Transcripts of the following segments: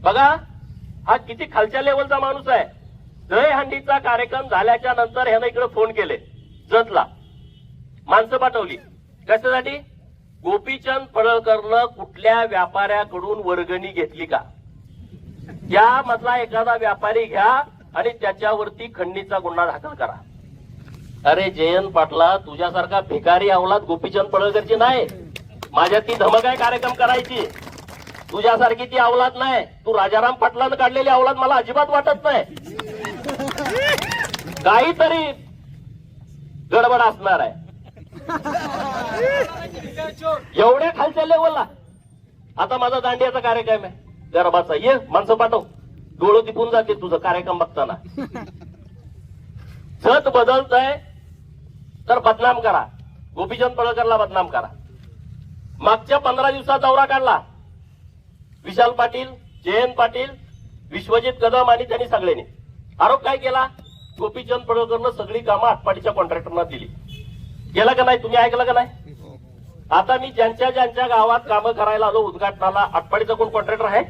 बघा हा किती खालच्या लेवलचा माणूस आहे. दहीहंडीचा कार्यक्रम झाल्याच्या नंतर ह्यानं इकडे फोन केले, जतला माणसं पाठवली कशासाठी? गोपीचंद पडळकरनं कुठल्या व्यापाऱ्याकडून वर्गणी घेतली का, त्यामधला एखादा व्यापारी घ्या आणि त्याच्यावरती खंडणीचा गुन्हा दाखल करा. अरे जयंत पाटला, तुझ्यासारखा भिकारी अवलाद गोपीचंद पडळकरची नाही. माझ्या ती धमक आहे कार्यक्रम करायची. तुझ्यासारखी ती अवलाद नाही. तू राजाराम पाटलानं काढलेली अवलाद मला अजिबात वाटत नाही. काहीतरी गडबड असणार आहे एवढ्या खालच्या लेवलला. आता माझा दांडियाचा कार्यक्रम आहे गरबाचा, ये माणसं पाठव. डोळं तिपून जाते तुझं कार्यक्रम बघताना. जत बदलतंय तर बदनाम करा, गोपीचंद पडळकरला बदनाम करा. मागच्या 15 दिवसात दौरा काढला विशाल पाटील, जयंत पाटील, विश्वजित कदम आणि त्यांनी सगळ्यांनी आरोप काय केला? गोपीचंद पडळकरनं सगळी कामं आटपाडीच्या कॉन्ट्रॅक्टरना दिली. केलं का नाही? तुम्ही ऐकलं का नाही? आता मी ज्यांच्या ज्यांच्या गावात कामं करायला आलो उद्घाटनाला, आटपाडीचा कोण कॉन्ट्रॅक्टर आहे?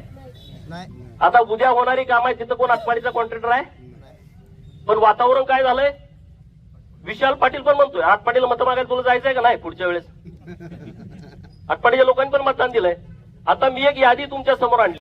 आता उद्या होणारी काम आहे तिथं कोण आटपाडीचा कॉन्ट्रॅक्टर आहे? पण वातावरण काय झालंय? विशाल पाटील पण म्हणतोय आटपाडीला मतं मागायला तुला जायचंय का नाही पुढच्या वेळेस? आटपाडीच्या लोकांनी पण मतदान दिलंय. आता मी एक यादी तुमच्या समोर आणली.